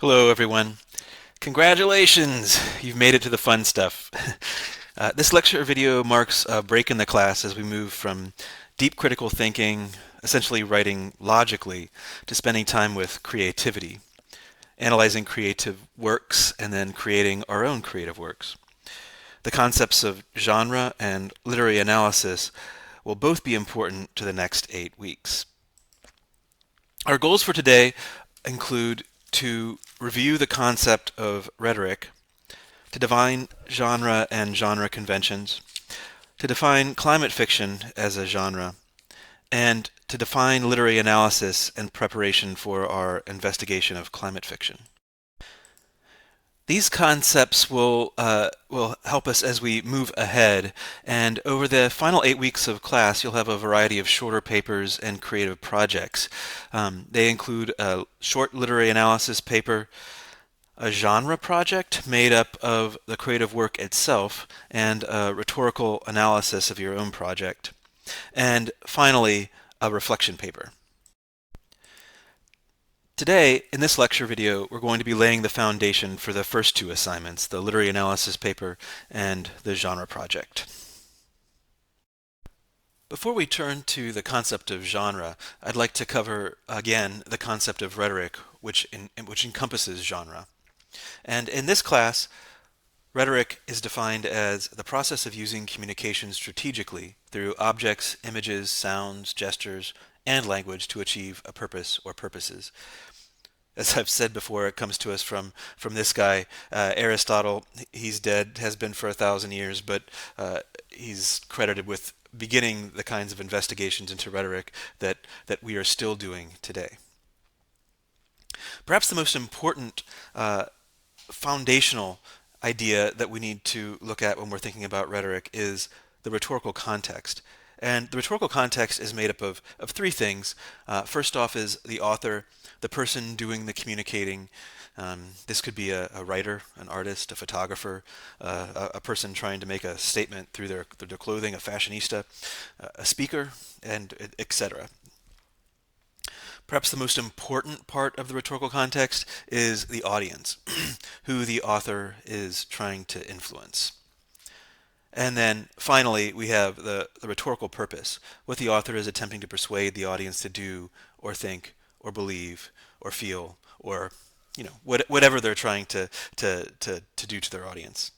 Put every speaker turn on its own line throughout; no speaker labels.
Hello, everyone. Congratulations! You've made it to the fun stuff. This lecture video marks a break in the class as we move from deep critical thinking, essentially writing logically, to spending time with creativity, analyzing creative works, and then creating our own creative works. The concepts of genre and literary analysis will both be important to the next 8 weeks. Our goals for today include to review the concept of rhetoric, to define genre and genre conventions, to define climate fiction as a genre, and to define literary analysis and preparation for our investigation of climate fiction. These concepts will help us as we move ahead, and over the final 8 weeks of class, you'll have a variety of shorter papers and creative projects. They include a short literary analysis paper, a genre project made up of the creative work itself, and a rhetorical analysis of your own project, and finally, a reflection paper. Today, in this lecture video, we're going to be laying the foundation for the first two assignments, the literary analysis paper and the genre project. Before we turn to the concept of genre, I'd like to cover again the concept of rhetoric, which encompasses genre. And in this class, rhetoric is defined as the process of using communication strategically through objects, images, sounds, gestures, and language to achieve a purpose or purposes. As I've said before, it comes to us from this guy, Aristotle. He's dead, has been for 1,000 years, but he's credited with beginning the kinds of investigations into rhetoric that we are still doing today. Perhaps the most important foundational idea that we need to look at when we're thinking about rhetoric is the rhetorical context. And the rhetorical context is made up of three things. First off is the author, the person doing the communicating. This could be a writer, an artist, a photographer, a person trying to make a statement through their clothing, a fashionista, a speaker, and etc. Perhaps the most important part of the rhetorical context is the audience, who the author is trying to influence. And then finally, we have the rhetorical purpose, what the author is attempting to persuade the audience to do or think or believe or feel or whatever they're trying to do to their audience.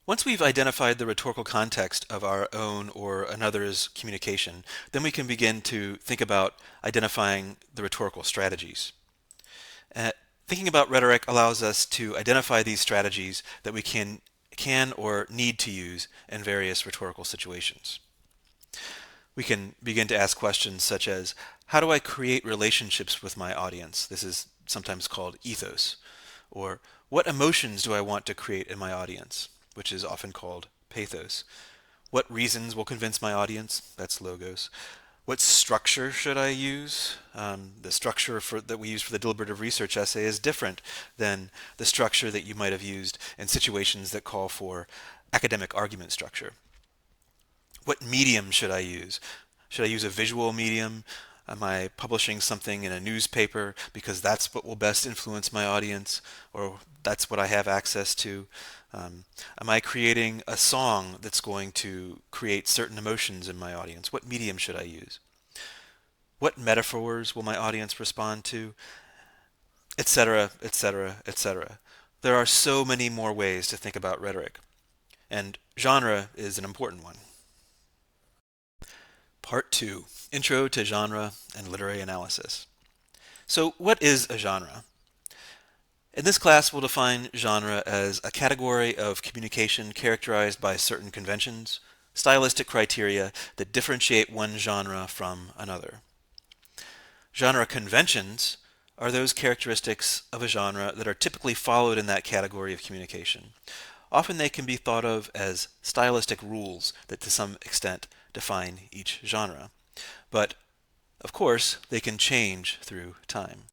Once we've identified the rhetorical context of our own or another's communication, then we can begin to think about identifying the rhetorical strategies. Thinking about rhetoric allows us to identify these strategies that we can or need to use in various rhetorical situations. We can begin to ask questions such as, how do I create relationships with my audience? This is sometimes called ethos. Or, what emotions do I want to create in my audience? Which is often called pathos. What reasons will convince my audience? That's logos. What structure should I use? The structure that we use for the deliberative research essay is different than the structure that you might have used in situations that call for academic argument structure. What medium should I use? Should I use a visual medium? Am I publishing something in a newspaper because that's what will best influence my audience, or that's what I have access to? Am I creating a song that's going to create certain emotions in my audience? What medium should I use? What metaphors will my audience respond to? Etc., etc., etc. There are so many more ways to think about rhetoric, and genre is an important one. Part 2, Intro to Genre and Literary Analysis. So what is a genre? In this class, we'll define genre as a category of communication characterized by certain conventions, stylistic criteria that differentiate one genre from another. Genre conventions are those characteristics of a genre that are typically followed in that category of communication. Often they can be thought of as stylistic rules that to some extent define each genre. But, of course, they can change through time.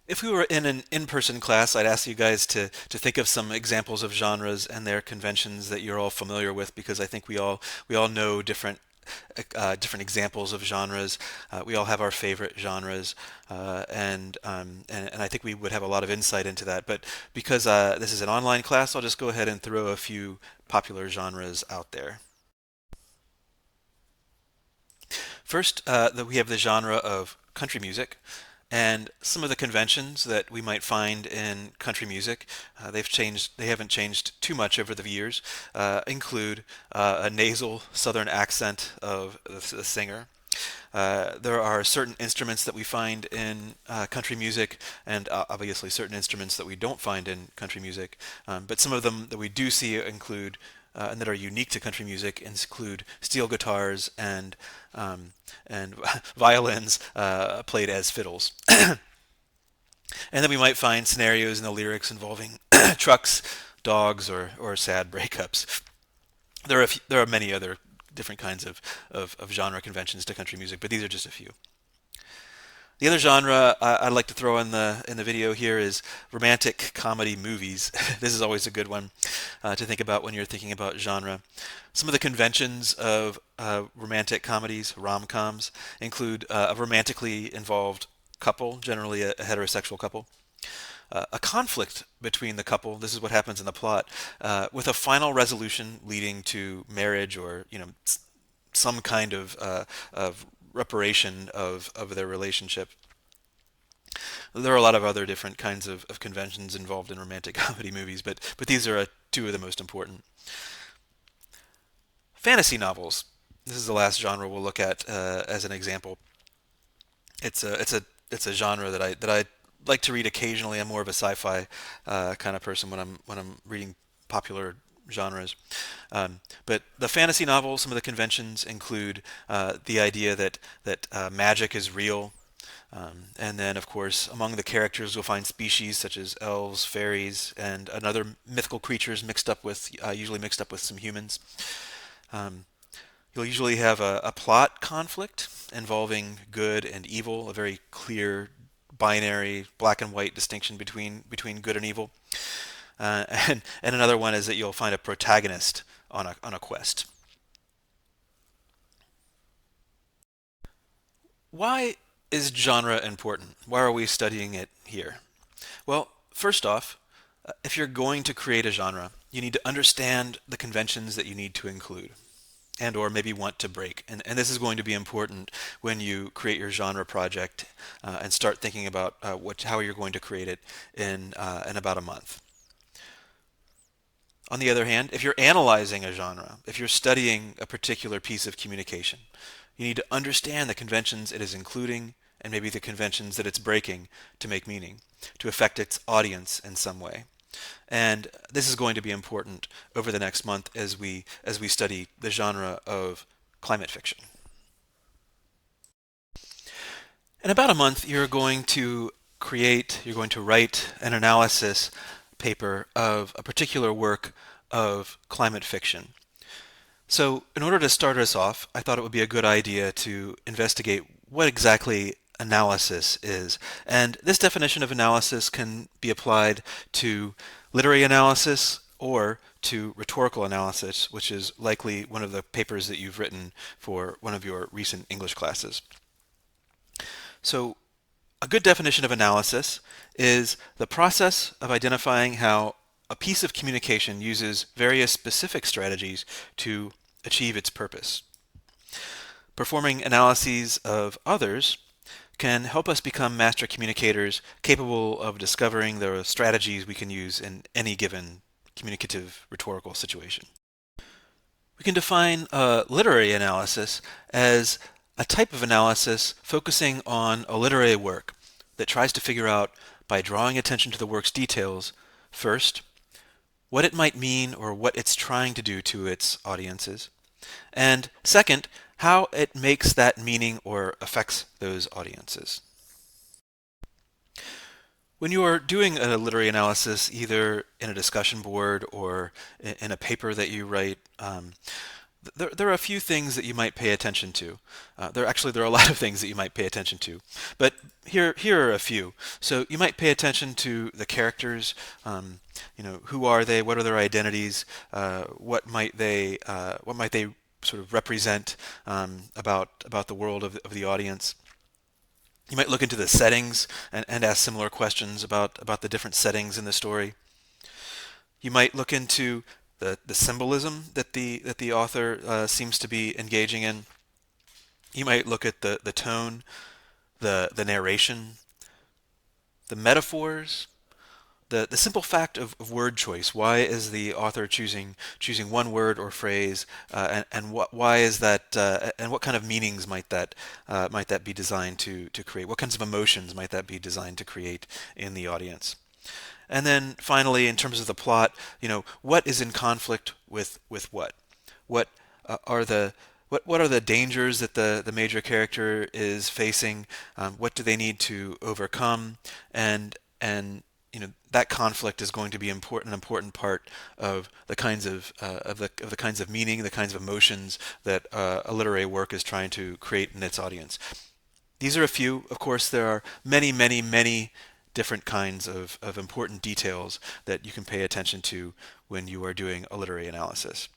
If we were in an in-person class, I'd ask you guys to think of some examples of genres and their conventions that you're all familiar with, because I think we all know different different examples of genres. We all have our favorite genres, and I think we would have a lot of insight into that. But because this is an online class, I'll just go ahead and throw a few popular genres out there. First, we have the genre of country music. And some of the conventions that we might find in country music, they've changed. They haven't changed too much over the years. Include a nasal Southern accent of the singer. There are certain instruments that we find in country music, and obviously certain instruments that we don't find in country music. But some of them that we do see include and that are unique to country music include steel guitars and violins played as fiddles. And then we might find scenarios in the lyrics involving trucks, dogs, or sad breakups. There are many other different kinds of genre conventions to country music, but these are just a few. The other genre I'd like to throw in the video here is romantic comedy movies. This is always a good one to think about when you're thinking about genre. Some of the conventions of romantic comedies, rom-coms, include a romantically involved couple, generally a heterosexual couple, a conflict between the couple. This is what happens in the plot, with a final resolution leading to marriage or some kind of reparation of their relationship. There are a lot of other different kinds of conventions involved in romantic comedy movies, but these are two of the most important. Fantasy novels. This is the last genre we'll look at as an example. It's a genre that I like to read occasionally. I'm more of a sci-fi kind of person when I'm reading popular genres. But the fantasy novel, some of the conventions include the idea that magic is real. And then, of course, among the characters, you'll find species such as elves, fairies, and other mythical creatures usually mixed up with some humans. Um, you'll usually have a plot conflict involving good and evil, a very clear binary black and white distinction between good and evil. And another one is that you'll find a protagonist on a quest. Why is genre important? Why are we studying it here? Well, first off, if you're going to create a genre, you need to understand the conventions that you need to include and or maybe want to break. And this is going to be important when you create your genre project and start thinking about how you're going to create it in about a month. On the other hand, if you're analyzing a genre, if you're studying a particular piece of communication, you need to understand the conventions it is including and maybe the conventions that it's breaking to make meaning, to affect its audience in some way. And this is going to be important over the next month as we study the genre of climate fiction. In about a month, you're going to write an analysis paper of a particular work of climate fiction. So in order to start us off, I thought it would be a good idea to investigate what exactly analysis is. And this definition of analysis can be applied to literary analysis or to rhetorical analysis, which is likely one of the papers that you've written for one of your recent English classes. So a good definition of analysis is the process of identifying how a piece of communication uses various specific strategies to achieve its purpose. Performing analyses of others can help us become master communicators capable of discovering the strategies we can use in any given communicative rhetorical situation. We can define literary analysis as a type of analysis focusing on a literary work that tries to figure out, by drawing attention to the work's details, first, what it might mean or what it's trying to do to its audiences, and second, how it makes that meaning or affects those audiences. When you are doing a literary analysis, either in a discussion board or in a paper that you write, there are a few things that you might pay attention to. There are a lot of things that you might pay attention to, but here are a few. So you might pay attention to the characters. Who are they? What are their identities? What might they sort of represent about the world of the audience. You might look into the settings and ask similar questions about the different settings in the story. You might look into the symbolism that the author seems to be engaging in. You might look at the tone, the narration, the metaphors, the simple fact of word choice. Why is the author choosing one word or phrase, and why is that, and what kind of meanings might that be designed to create? What kinds of emotions might that be designed to create in the audience? And then finally, in terms of the plot, what is in conflict with what? What are the what are the dangers that the major character is facing? What do they need to overcome? And that conflict is going to be an important part of the kinds of the kinds of meaning, the kinds of emotions that a literary work is trying to create in its audience. These are a few. Of course, there are many, many, many different kinds of important details that you can pay attention to when you are doing a literary analysis.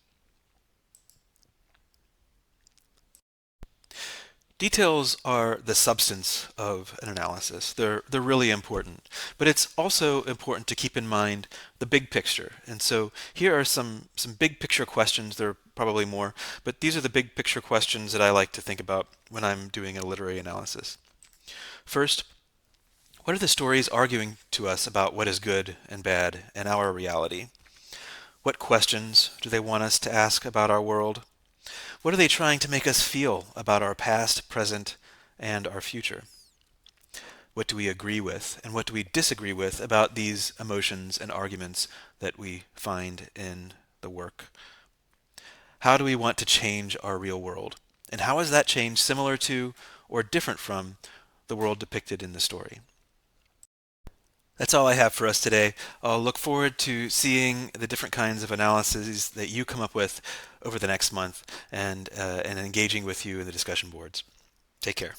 Details are the substance of an analysis. They're really important, but it's also important to keep in mind the big picture. And so here are some big picture questions. There are probably more, but these are the big picture questions that I like to think about when I'm doing a literary analysis. First, what are the stories arguing to us about what is good and bad in our reality? What questions do they want us to ask about our world? What are they trying to make us feel about our past, present, and our future? What do we agree with and what do we disagree with about these emotions and arguments that we find in the work? How do we want to change our real world? And how is that change similar to or different from the world depicted in the story? That's all I have for us today. I'll look forward to seeing the different kinds of analyses that you come up with over the next month and engaging with you in the discussion boards. Take care.